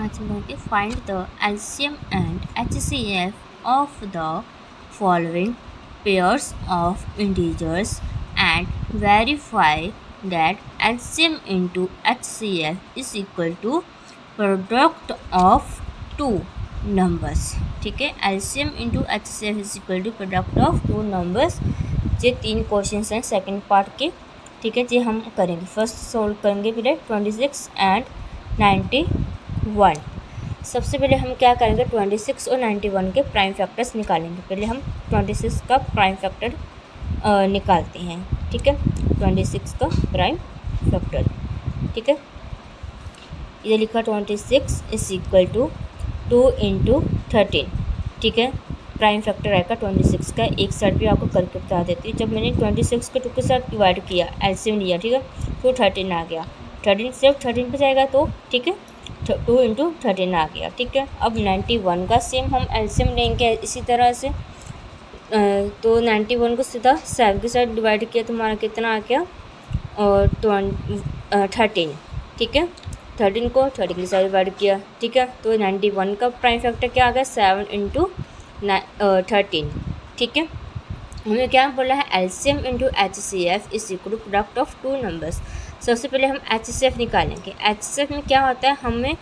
आज हम लोग find the LCM and HCF of the following pairs of integers and verify that LCM into HCF is equal to product of two numbers. ठीक है, LCM into HCF is equal to product of two numbers. ये 3 question हैं second part के। ठीक है, ये हम करेंगे। फर्स्ट सोल्व करेंगे पहले 26 एंड 91। सबसे पहले हम क्या करेंगे, 26 और 91 के प्राइम फैक्टर्स निकालेंगे। पहले हम 26 का प्राइम फैक्टर निकालते हैं। ठीक है, 26 का प्राइम फैक्टर। ठीक है, ये लिखा 26 इज इक्वल टू 2 इंटू 13। ठीक है, प्राइम फैक्टर आएगा 26 का। एक साइड भी आपको करके बता देती हूँ। जब मैंने 26 को 2 के साथ डिवाइड किया, एलसीएम लिया, ठीक है, तो 13 आ गया। 13 सिर्फ 13 पे जाएगा तो ठीक है 2 इंटू 13 आ गया। ठीक है, अब 91 का सेम हम एलसीएम लेंगे इसी तरह से। तो 91 को सीधा 7 के साथ डिवाइड किया तो हमारा कितना आ गया, और 13। ठीक है, 13 को 13 के साथ डिवाइड किया। ठीक है, तो 91 का प्राइम फैक्टर क्या आ गया, 7 इंटू 13। ठीक है, हमें क्या बोला है, LCM into HCF is equal to product of two numbers. सबसे पहले हम एचसीएफ निकालेंगे। एचसीएफ में क्या होता है, हमें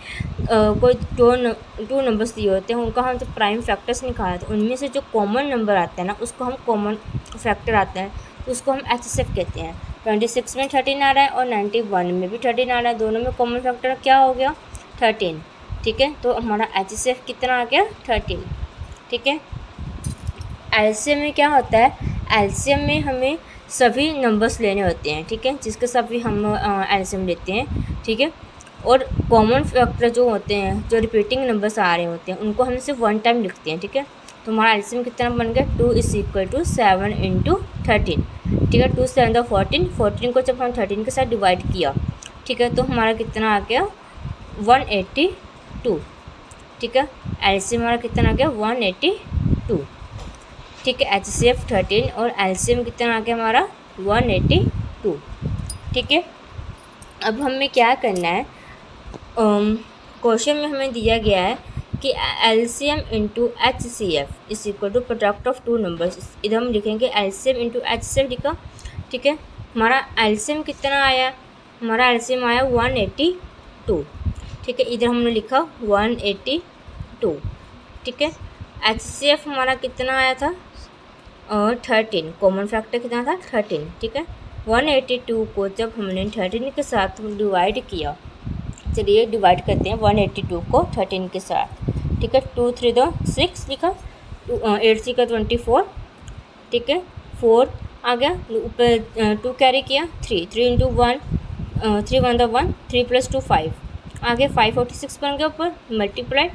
कोई टू नंबर्स दिए होते हैं, उनका हम जो प्राइम फैक्टर्स निकालते हैं, उनमें से जो कॉमन नंबर आता है ना, उसको हम कॉमन फैक्टर आता है, उसको हम एचसीएफ कहते हैं। 26 में 13 आ रहा है और 91 में भी 13 आ रहा है, दोनों में कॉमन फैक्टर क्या हो गया, 13। ठीक है, तो हमारा एचसीएफ कितना आ गया, 13। ठीक है, एलसीएम में क्या होता है, एलसीएम में हमें सभी नंबर्स लेने होते हैं। ठीक है, जिसके सभी हम एलसीएम लेते हैं। ठीक है, और कॉमन फैक्टर जो होते हैं, जो रिपीटिंग नंबर्स आ रहे होते हैं, उनको हम सिर्फ 1 टाइम लिखते हैं। ठीक है, तो हमारा एलसीएम कितना बन गया, 2 इज इक्वल टू 7 इंटू 13। ठीक है, 2 7 14। 14 को जब हम 13 के साथ डिवाइड किया, ठीक है, तो हमारा कितना आ गया, 182। ठीक है, एलसीएम हमारा कितना आ गया, 182। ठीक है, एचसीएफ 13 और एलसीएम कितना आ गया हमारा, 182। ठीक है, अब हमें क्या करना है, क्वेश्चन में हमें दिया गया है कि LCM into HCF is equal to product of two numbers. इधर हम लिखेंगे एलसीएम इंटू एचसीएफ लिखा। ठीक है, हमारा एलसीएम कितना आया, हमारा एलसीएम आया 182। ठीक है, इधर हमने लिखा 182। ठीक है, एचसीएफ हमारा कितना आया था, 13। कॉमन फैक्टर कितना था, 13। ठीक है, 182 को जब हमने 13 के साथ डिवाइड किया, चलिए डिवाइड करते हैं 182 को 13 के साथ। ठीक है, 2 3 2 6 लिखा, 8 3 का 24। ठीक है, 4 आ गया, ऊपर 2 कैरी किया, 3 3 इंटू 1, 3 1 द 1, 3 प्लस 2 5 आगे 546 बन गया, ऊपर मल्टीप्लाई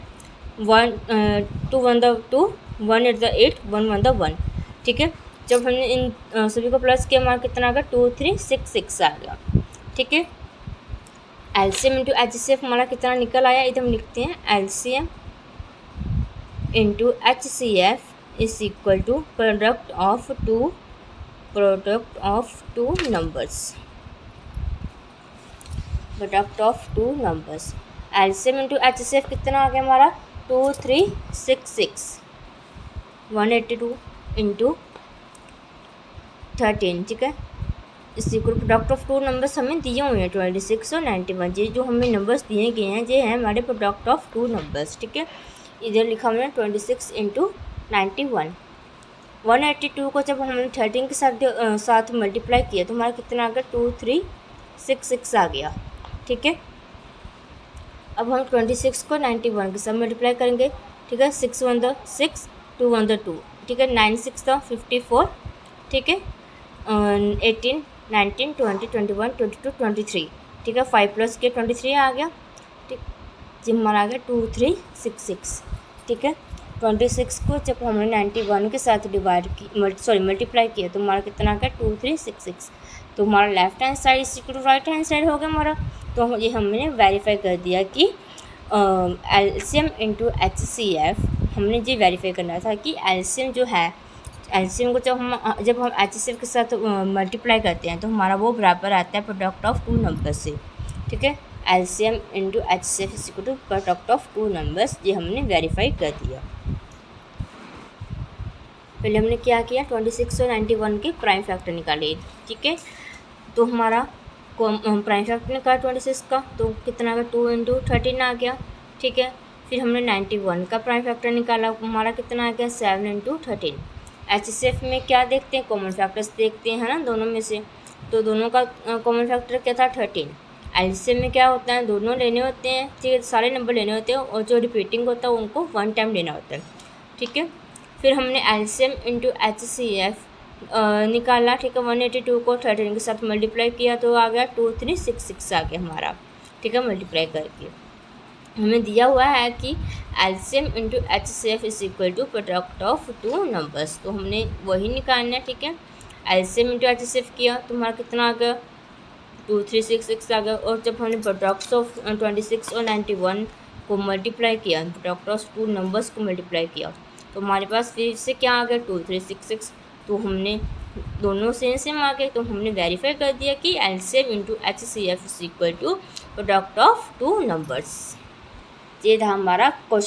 1 2 1 द 2, 1 8 द 8, 1 1 द 1। ठीक है, जब हमने इन सभी को प्लस किया, हमारा कितना आ गया, 2 3 6 6 आ गया। ठीक है, एलसीएम इंटू एचसीएफ हमारा कितना निकल आया, इधर हम लिखते हैं LCM into HCF is equal to product of two numbers. Product of two numbers, LCM into HCF कितना आ गया हमारा, 2 3 6 6, 182 इंटू 13। ठीक है, इस equal product of two numbers हमें दिए हुए हैं 26 और 91। ये जो हमें नंबर्स दिए गए हैं, ये हैं हमारे प्रोडक्ट ऑफ टू नंबर्स। ठीक है, इधर लिखा हमने 26 इंटू 91। 182 को जब हमने 13 के साथ मल्टीप्लाई किया तो हमारा कितना आ गया, 2 3 6 6 आ गया। ठीक है, अब हम 26 को 91 के साथ मल्टीप्लाई करेंगे। ठीक है, 6 1 द 6, 2 1 द 2। ठीक है, 9 6 द 54। ठीक है, 18 19 20 21 22 23। ठीक है, 5 प्लस के 23 आ गया। ठीक, जी हमारा आ गया 2 3 6 6। ठीक है, 26 को जब हमने 91 के साथ मल्टीप्लाई किया तो हमारा कितना आ गया, 2 3 6 6। तो हमारा left hand side is equal to right hand side हो गया हमारा। तो ये हमने वेरीफाई कर दिया कि एलसीएम इंटू एचसीएफ, हमने ये वेरीफाई करना था कि एलसीएम जो है, एलसीएम को जब हम एचसीएफ के साथ मल्टीप्लाई करते हैं तो हमारा वो बराबर आता है प्रोडक्ट ऑफ टू नंबर से। ठीक है, LCM into HCF is equal to product of two numbers, ये हमने वेरीफाई कर दिया। पहले हमने क्या किया, 26 और 91 के प्राइम फैक्टर निकाले, ठीक है। तो हमारा प्राइम फैक्टर निकाला 26 का, तो कितना आ गया, 2 इंटू 13 आ गया, ठीक है। फिर हमने 91 का प्राइम फैक्टर निकाला, हमारा कितना आ गया, 7 इंटू 13। एचसीएफ में क्या देखते हैं, कॉमन फैक्टर्स देखते हैं, है ना, दोनों में से। तो दोनों का कॉमन फैक्टर क्या था, 13। एलसीएम में क्या होता है, दोनों लेने होते हैं, ठीक है, सारे नंबर लेने होते हैं, और जो रिपीटिंग होता है उनको 1 टाइम लेना होता है, ठीक है। फिर हमने एलसीएम इंटू एचसीएफ निकाला, ठीक है। 182 को 13 के साथ मल्टीप्लाई किया तो आ गया 2366 आ गया हमारा, ठीक है, मल्टीप्लाई करके। हमें दिया हुआ है कि LCM into HCF is equal to product of two numbers, तो हमने वही निकालना है, ठीक है। एलसीएम इंटू एचसीएफ किया तो हमारा कितना आ गया, 2366 आ गया। और जब हमने प्रोडक्ट्स ऑफ 26 और 91 को मल्टीप्लाई किया, प्रोडक्ट ऑफ टू नंबर्स को मल्टीप्लाई किया, तो हमारे पास फिर से क्या आ गया, 2366। तो हमने दोनों सेम आ गए, तो हमने वेरीफाई कर दिया कि LCM into HCF is equal to product of two numbers. ये था हमारा क्वेश्चन।